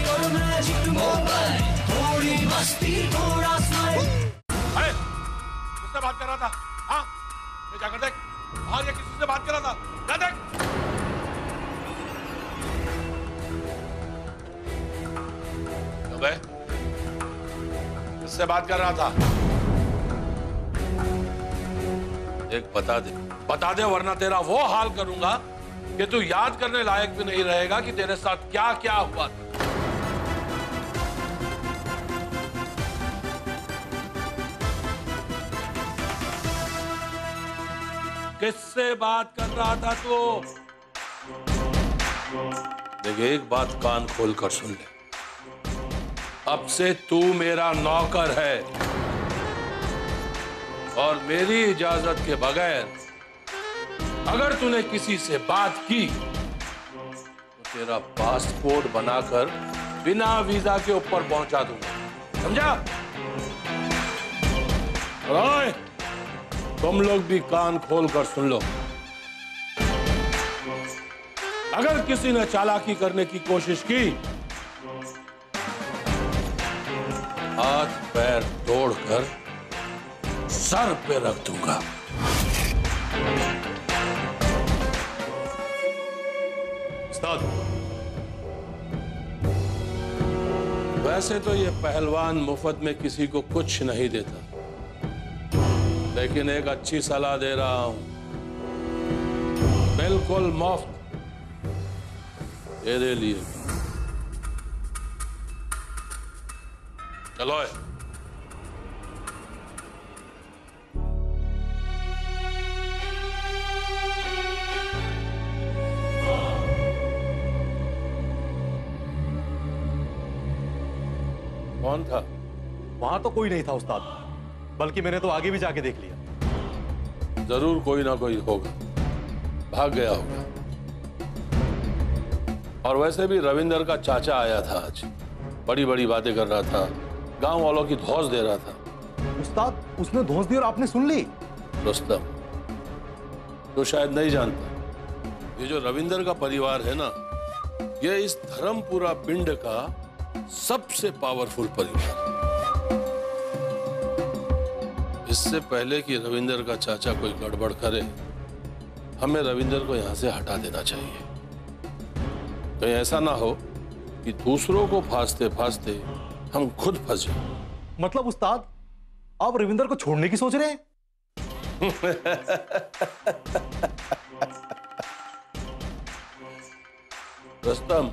और magic mobile, थोड़ी मस्ती थोड़ा स्माइल। किससे बात कर रहा था? हाँ, ये जाकर देख, बाहर ये किसी से बात कर रहा था, जा देख। अबे, किससे बात कर रहा था? एक बता दे वरना तेरा वो हाल करूंगा कि तू याद करने लायक भी नहीं रहेगा कि तेरे साथ क्या क्या हुआ था। किससे बात कर रहा था तू? देख, एक बात कान खोल कर सुन ले, अब से तू मेरा नौकर है और मेरी इजाजत के बगैर अगर तूने किसी से बात की तो तेरा पासपोर्ट बनाकर बिना वीजा के ऊपर पहुंचा दूंगा, समझा? ओए, तुम लोग भी कान खोल कर सुन लो, अगर किसी ने चालाकी करने की कोशिश की, हाथ पैर तोड़कर सर पे रख दूंगा। उस्ताद, वैसे तो ये पहलवान मुफ्त में किसी को कुछ नहीं देता, लेकिन एक अच्छी सलाह दे रहा हूं, बिल्कुल मुफ्त, तेरे लिए। चलो कौन था? वहां तो कोई नहीं था उस्ताद, बल्कि मैंने तो आगे भी जाके देख लिया। जरूर कोई ना कोई होगा, भाग गया होगा। और वैसे भी रविंदर का चाचा आया था आज, बड़ी बड़ी बातें कर रहा था, गांव वालों की धौंस दे रहा था। उस्ताद, उसने धौंस दी और आपने सुन ली? रुस्तम, तो शायद नहीं जानता, ये जो रविंदर का परिवार है ना, ये इस धर्मपुरा पिंड का सबसे पावरफुल परिवार है। इससे पहले कि रविंदर का चाचा कोई गड़बड़ करे, हमें रविंदर को यहां से हटा देना चाहिए। कहीं ऐसा ना हो कि दूसरों को फांसते फांसते हम खुद फंस जाएं। मतलब उस्ताद, आप रविंदर को छोड़ने की सोच रहे हैं? रुस्तम,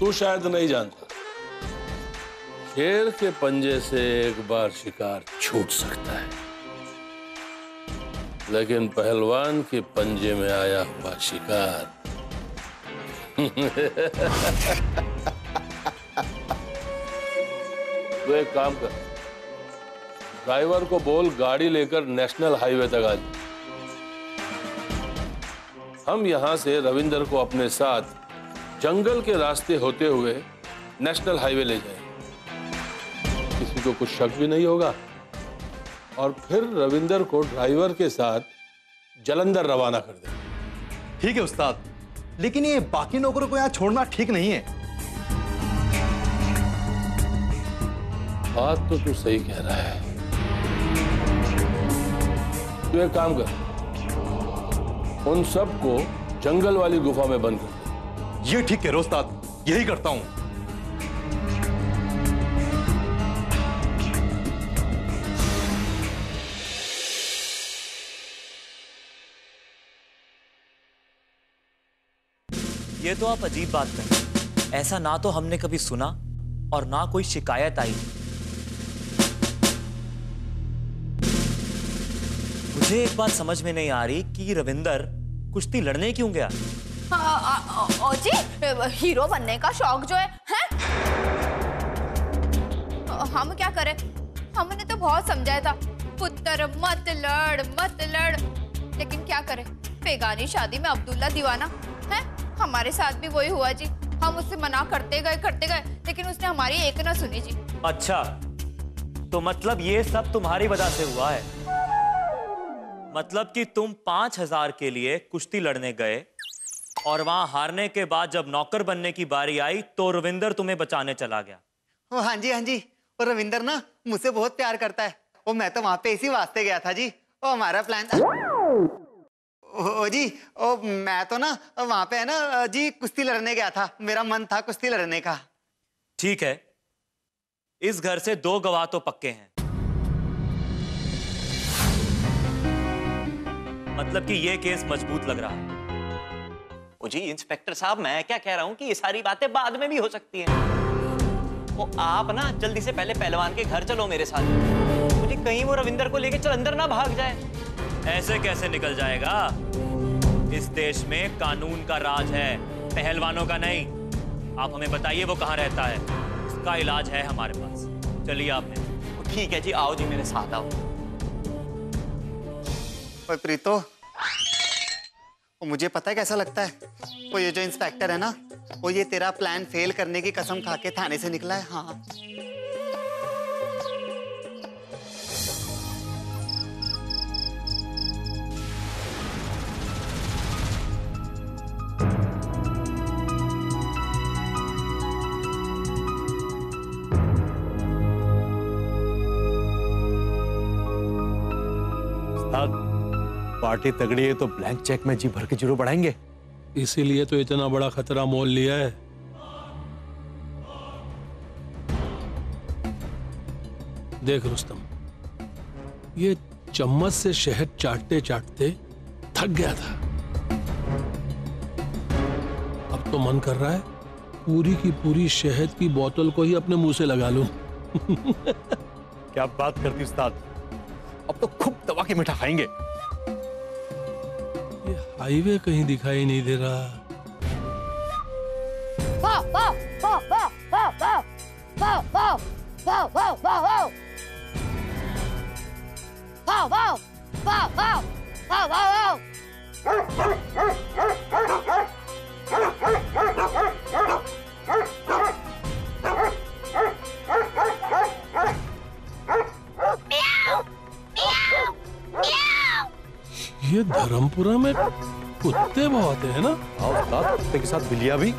तू शायद नहीं जानता, शेर के पंजे से एक बार शिकार छूट सकता है, लेकिन पहलवान के पंजे में आया हुआ शिकार तो एक काम कर, ड्राइवर को बोल गाड़ी लेकर नेशनल हाईवे तक आ जाए। हम यहां से रविंदर को अपने साथ जंगल के रास्ते होते हुए नेशनल हाईवे ले जाएंगे, किसी को कुछ शक भी नहीं होगा, और फिर रविंदर को ड्राइवर के साथ जालंधर रवाना कर देंगे। ठीक है उस्ताद, लेकिन ये बाकी नौकरों को यहाँ छोड़ना ठीक नहीं है। बात तो तू सही कह रहा है, तू एक काम कर, उन सबको जंगल वाली गुफा में बंद कर दे। ये ठीक है उस्ताद, यही करता हूं। ये तो आप अजीब बात कर रहे हैं, ऐसा ना तो हमने कभी सुना और ना कोई शिकायत आई। मुझे एक बात समझ में नहीं आ रही कि रविंदर कुश्ती लड़ने क्यों गया? ओ जी, हीरो बनने का शौक जो है? हम क्या करें, हमने तो बहुत समझाया था, पुत्र मत लड़, लेकिन क्या करें, बेगानी शादी में अब्दुल्ला दीवाना है। हमारे साथ भी वही हुआ जी, हम उससे मना करते गए, लेकिन उसने हमारी एक ना सुनी जी। अच्छा, तो मतलब ये सब तुम्हारी वजह से हुआ है? मतलब कि तुम 5000 के लिए कुश्ती लड़ने गए और वहां हारने के बाद जब नौकर बनने की बारी आई तो रविंदर तुम्हें बचाने चला गया। ओ हाँ जी, वो रविंदर ना मुझसे बहुत प्यार करता है। वो मैं तो वहां पे इसी वास्ते गया था जी। ओ हमारा प्लान ओ जी, ओ मैं तो ना वहां पे है ना जी कुश्ती लड़ने गया था। मेरा मन था कुश्ती लड़ने का। ठीक है, इस घर से 2 गवाह तो पक्के हैं, मतलब कि ये केस मजबूत लग रहा है। ओ जी इंस्पेक्टर साहब, मैं क्या कह रहा हूँ कि ये सारी बातें बाद में भी हो सकती हैं। वो आप ना जल्दी से पहले पहलवान के घर चलो मेरे साथ। मुझे कहीं वो रविंदर को लेके चल अंदर ना भाग जाए। ऐसे कैसे निकल जाएगा? इस देश में कानून का राज है, पहलवानों का नहीं। आप हमें बताइए वो कहाँ रहता है, उसका इलाज है हमारे पास। चलिए आपने। ठीक है जी, आओ जी मेरे साथ आओ। ओए प्रीतो, वो मुझे पता है कैसा लगता है। वो ये जो इंस्पेक्टर है ना, वो ये तेरा प्लान फेल करने की कसम खा के थाने से निकला है। हाँ पार्टी तगड़ी है तो ब्लैंक चेक में जी भर के जीरो बढ़ाएंगे। इसीलिए तो इतना बड़ा खतरा मोल लिया है। देख रुस्तम, ये चम्मच से शहद चाटते चाटते थक गया था। अब तो मन कर रहा है पूरी की पूरी शहद की बोतल को ही अपने मुंह से लगा लूं। क्या बात करती उस्ताद, अब तो खूब दबा के मीठा खाएंगे। ये हाईवे कहीं दिखाई नहीं दे रहा। वाह वाह वाह वाह वाह वाह वाह वाह वाह वाह वाह वाह वाह वाह वाह वाह वाह वाह। ये धर्मपुरा में कुत्ते बहुत हैं ना? हाँ उस्ताद, कुत्ते के साथ बिल्लियां भी।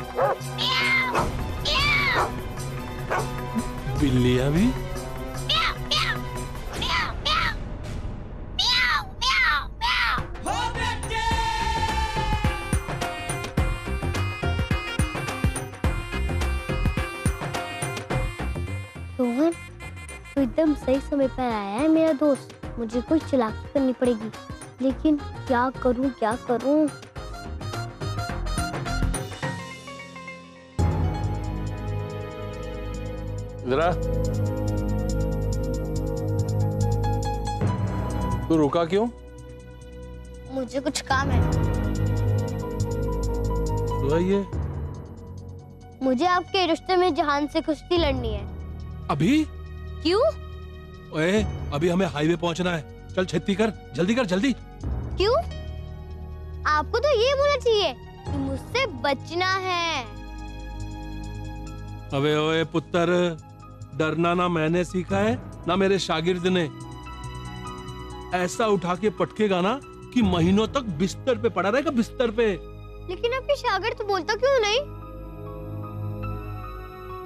बिल्लियां भी? रोहन, तो एकदम सही समय पर आया है मेरा दोस्त। मुझे कुछ चालाकी करनी पड़ेगी, लेकिन क्या करूं क्या करूं? जरा तू रुका क्यों? मुझे कुछ काम है। ये मुझे आपके रिश्ते में जहान से कुश्ती लड़नी है। अभी? क्यों? ओए, अभी हमें हाईवे पहुंचना है। चल छेती कर, जल्दी कर, जल्दी। क्यों? आपको तो ये बोलना चाहिए कि मुझसे बचना है। अबे ओए पुत्र, डरना ना मैंने सीखा है ना मेरे शागिर्द ने। ऐसा उठा के पटकेगा ना कि महीनों तक बिस्तर पे पड़ा रहेगा, बिस्तर पे। लेकिन आपके शागिर्द तो बोलता क्यों नहीं?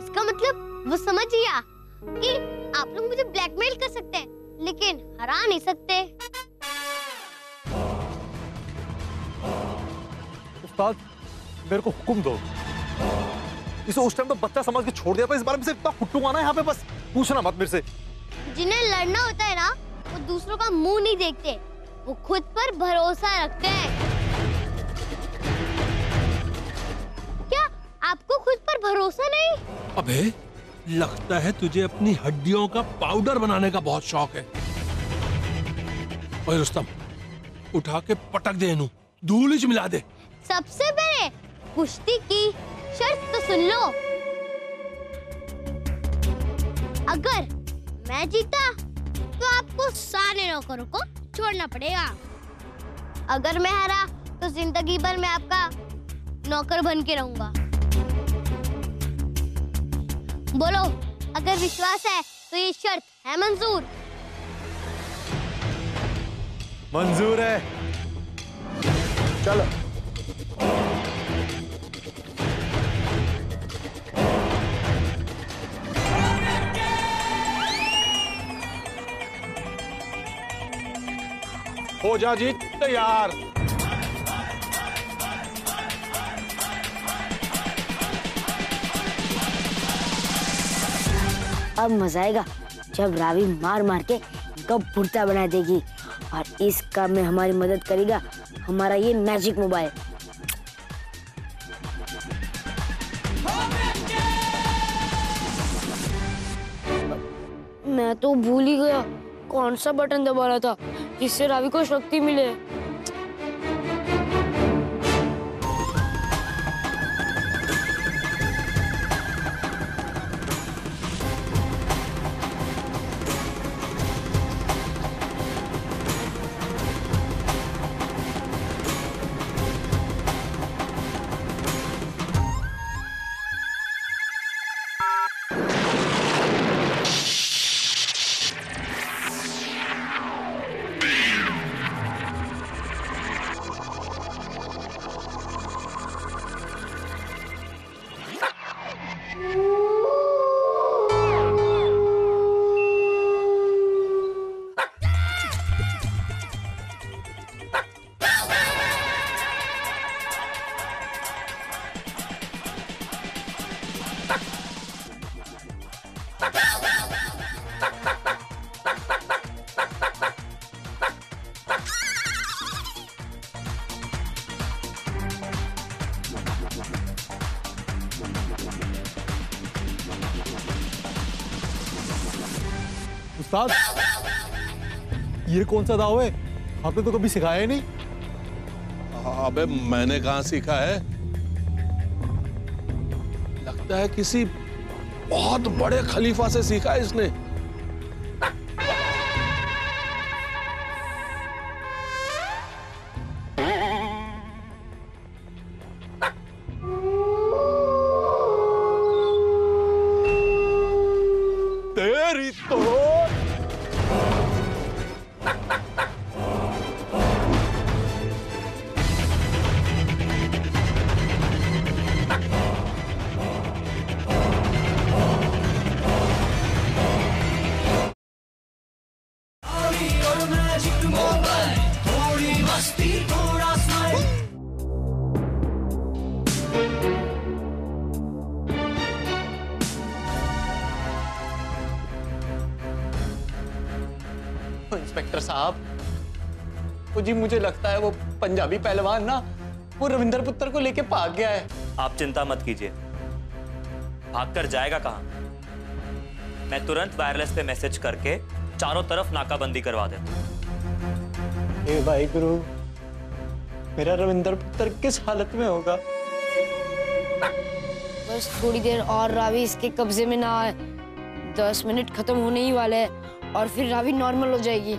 इसका मतलब वो समझ गया कि आप लोग मुझे ब्लैकमेल कर सकते हैं, लेकिन हरा नहीं सकते। उस्ताद, मेरे को हुक्म दो। इसे उस टाइम तो बच्चा समझ के छोड़ दिया था, इस बार में से इतना कुट्टूंगा ना यहाँ पे, बस पूछना मत मेरे से। जिन्हें लड़ना होता है ना, वो दूसरों का मुंह नहीं देखते, वो खुद पर भरोसा रखते हैं। क्या आपको खुद पर भरोसा नहीं? अबे लगता है तुझे अपनी हड्डियों का पाउडर बनाने का बहुत शौक है। ओए रुस्तम, उठा के पटक दे इन्हू, धूल च मिला दे। सबसे पहले कुश्ती की शर्त तो सुन लो। अगर मैं जीता तो आपको सारे नौकरों को छोड़ना पड़ेगा। अगर मैं हारा तो जिंदगी भर मैं आपका नौकर बन के रहूंगा। बोलो, अगर विश्वास है तो ये शर्त है मंजूर? मंजूर है। चलो। हो जा जी तैयार। अब मजा आएगा जब रावी मार मार के कब भुट्टा बना देगी और इस काम में हमारी मदद करेगा हमारा ये मैजिक मोबाइल। मैं तो भूल ही गया कौन सा बटन दबाना था जिससे रावी को शक्ति मिले। उस्ताद ये कौन सा दाव है? आपने तो कभी सिखाया ही नहीं। अबे मैंने कहाँ सीखा है? लगता है किसी बहुत बड़े खलीफा से सीखा है इसने। तेरी तो और मैजिक मोबाइल, थोड़ी मस्ती थोड़ा स्माइल। इंस्पेक्टर साहब, वो जी मुझे लगता है वो पंजाबी पहलवान ना वो रविंदर पुत्र को लेके भाग गया है। आप चिंता मत कीजिए, भागकर जाएगा कहां? मैं तुरंत वायरलेस पे मैसेज करके चारों तरफ नाकाबंदी करवा देता हूं। हे भाई गुरु, मेरा रविंदर पुत्र किस हालत में होगा? बस थोड़ी देर और रावी इसके कब्जे में ना आए। 10 मिनट खत्म होने ही वाले हैं और फिर रावी नॉर्मल हो जाएगी।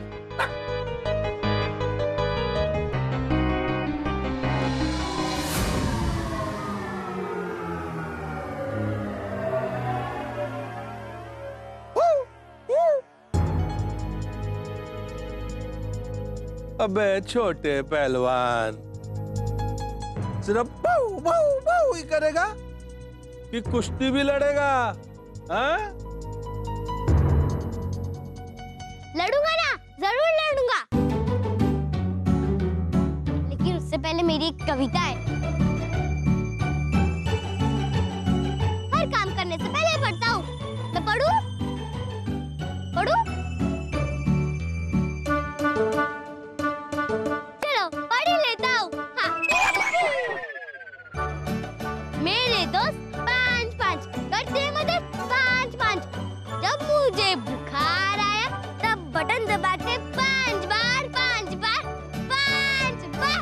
अबे छोटे पहलवान, सिर्फ बाऊ बाऊ बाऊ ही करेगा कि कुश्ती भी लड़ेगा? हाँ? लड़ूंगा ना, जरूर लड़ूंगा। लेकिन उससे पहले मेरी एक कविता है। हर काम करने से पहले पढ़ता हूँ। मैं पढ़ूं? पढ़ूं? चलो पढ़ ही लेता हूँ। हाँ। मेरे दोस्त 5-5 करते मदद 5-5। जब मुझे बुखार आया तब बटन दबा के 5 बार 5 बार 5 बार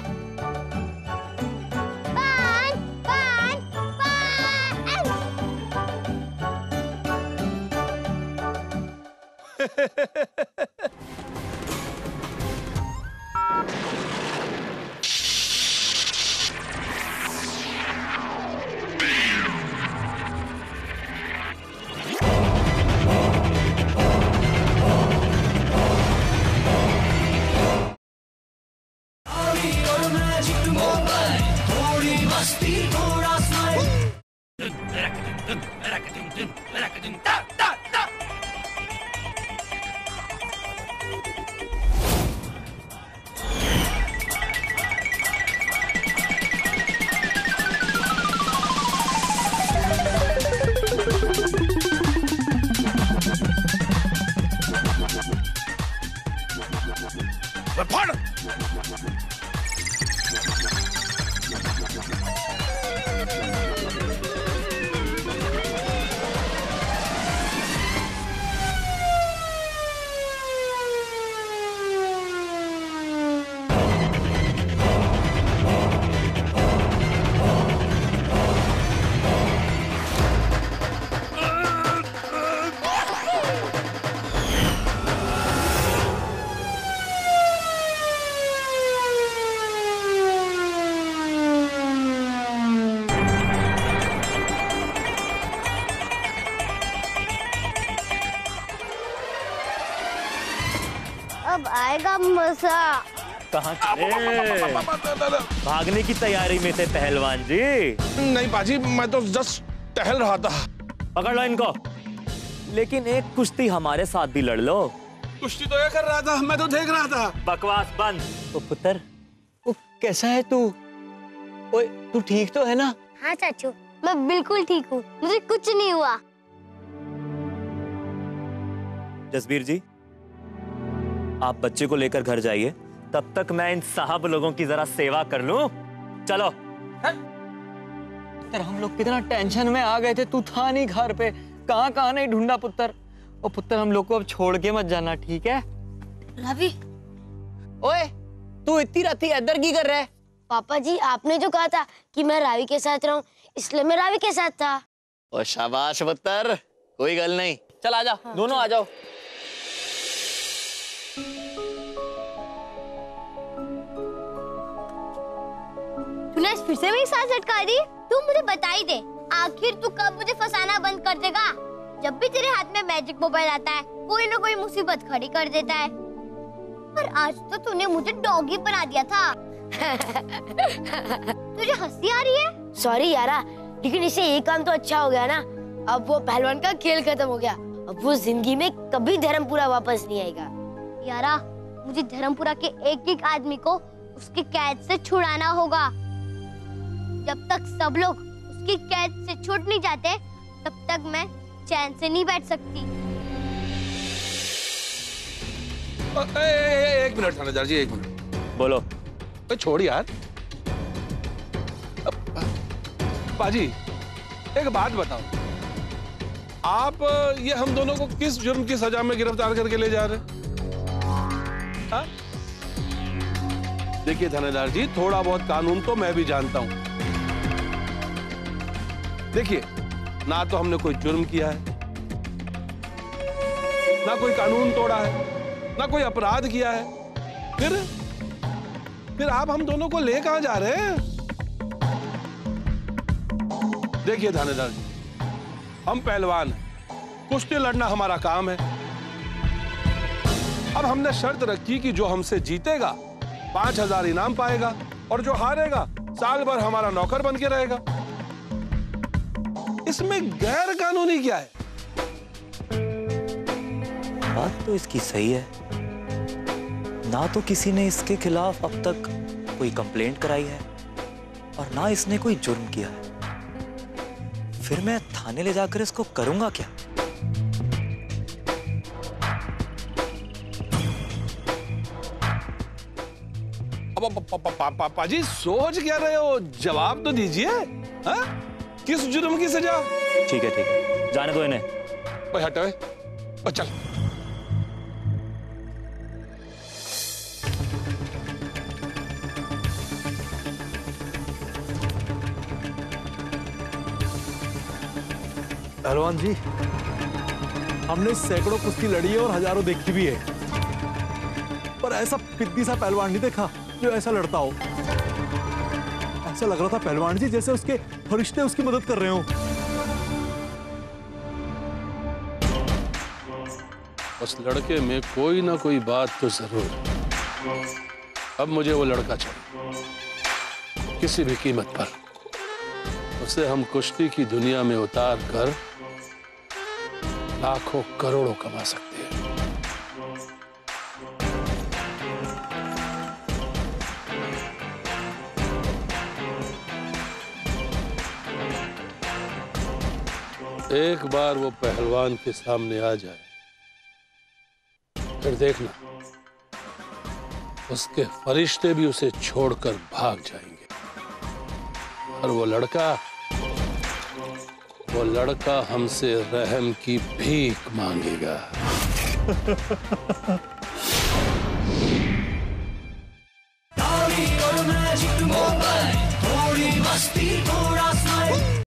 5 5 5। और मैजिक मोबाइल, थोड़ी मस्ती थोड़ा स्माइल। अब आएगा मजा। कहाँ चले? भागने की तैयारी में थे पहलवान जी? नहीं पाजी, मैं तो जस्ट टहल रहा था। पकड़ लो इनको। लेकिन एक कुश्ती हमारे साथ भी लड़ लो। कुश्ती तो ये कर रहा था, मैं तो देख रहा था। बकवास बंद। ओ पुत्र, ओ कैसा है तू? ओए तू ठीक तो है ना? हाँ चाचू, मैं बिल्कुल ठीक हूँ, मुझे कुछ नहीं हुआ। जसबीर जी, आप बच्चे को लेकर घर जाइए, तब तक मैं इन साहब लोगों की जरा सेवा कर लूं। चलो। पुत्र, हम लोग कितना टेंशन में आ गए थे, तू था नहीं घर पे, कहाँ नहीं ढूंढा पुत्र। ओ पुत्र, हम लोग को अब छोड़ के मत जाना, ठीक है? रवि, ओए तू इतनी राती इधर की कर रहा है? पापा जी आपने जो कहा था कि मैं रावी के साथ रहूं, इसलिए मैं रावी के साथ था। ओ शाबाश पुत्र, कोई गल नहीं। चल आजा, दोनों आ जाओ। तूने फिर से मेरी सांस लटका दी। तू मुझे बता ही दे, आखिर तू कब मुझे फंसाना बंद कर देगा? जब भी तेरे हाथ में मैजिक मोबाइल आता है, कोई ना कोई मुसीबत खड़ी कर देता है। पर आज तो तूने मुझे डॉगी बना दिया था। तुझे हंसी आ रही है? सॉरी यारा, लेकिन इससे एक काम तो अच्छा हो गया ना। अब वो पहलवान का खेल खत्म हो गया। अब वो जिंदगी में कभी धर्मपुरा वापस नहीं आएगा। यारा, मुझे धर्मपुरा के एक एक आदमी को उसकी कैद से छुड़ाना होगा। जब तक सब लोग उसकी कैद से छूट नहीं जाते, तब तक मैं चैन से नहीं बैठ सकती। एक मिनट थानेदार जी, एक मिनट। बोलो। छोड़ यार। पाजी, एक बात बताओ, आप ये हम दोनों को किस जुर्म की सजा में गिरफ्तार करके ले जा रहे हैं? देखिए थानेदार जी, थोड़ा बहुत कानून तो मैं भी जानता हूं। देखिए, ना तो हमने कोई जुर्म किया है, ना कोई कानून तोड़ा है, ना कोई अपराध किया है। फिर आप हम दोनों को ले कहां जा रहे हैं? देखिए थानेदार जी, हम पहलवान हैं, कुश्ती लड़ना हमारा काम है। अब हमने शर्त रखी कि जो हमसे जीतेगा 5,000 इनाम पाएगा, और जो हारेगा साल भर हमारा नौकर बन के रहेगा। इसमें गैर कानूनी क्या है? बात तो इसकी सही है। ना तो किसी ने इसके खिलाफ अब तक कोई कंप्लेंट कराई है, और ना इसने कोई जुर्म किया है। फिर मैं थाने ले जाकर इसको करूंगा क्या? अब पापा जी सोच क्या रहे हो? जवाब तो दीजिए। हाँ? किस जुर्म की सजा? ठीक है, जाने दो इन्हें। ओए हट, ओए चल। पहलवान जी, हमने सैकड़ों कुश्ती लड़ी है और हजारों देखी भी है, पर ऐसा फिद्दी सा पहलवान नहीं देखा जो ऐसा लड़ता हो। ऐसा लग रहा था पहलवान जी जैसे उसके फरिश्ते उसकी मदद कर रहे हो। उस लड़के में कोई ना कोई बात तो जरूर है। अब मुझे वो लड़का चाहिए, किसी भी कीमत पर। उसे हम कुश्ती की दुनिया में उतार कर लाखों करोड़ों कमा सकते हैं। एक बार वो पहलवान के सामने आ जाए, फिर देखना उसके फरिश्ते भी उसे छोड़कर भाग जाएंगे, और वो लड़का हमसे रहम की भीख मांगेगा।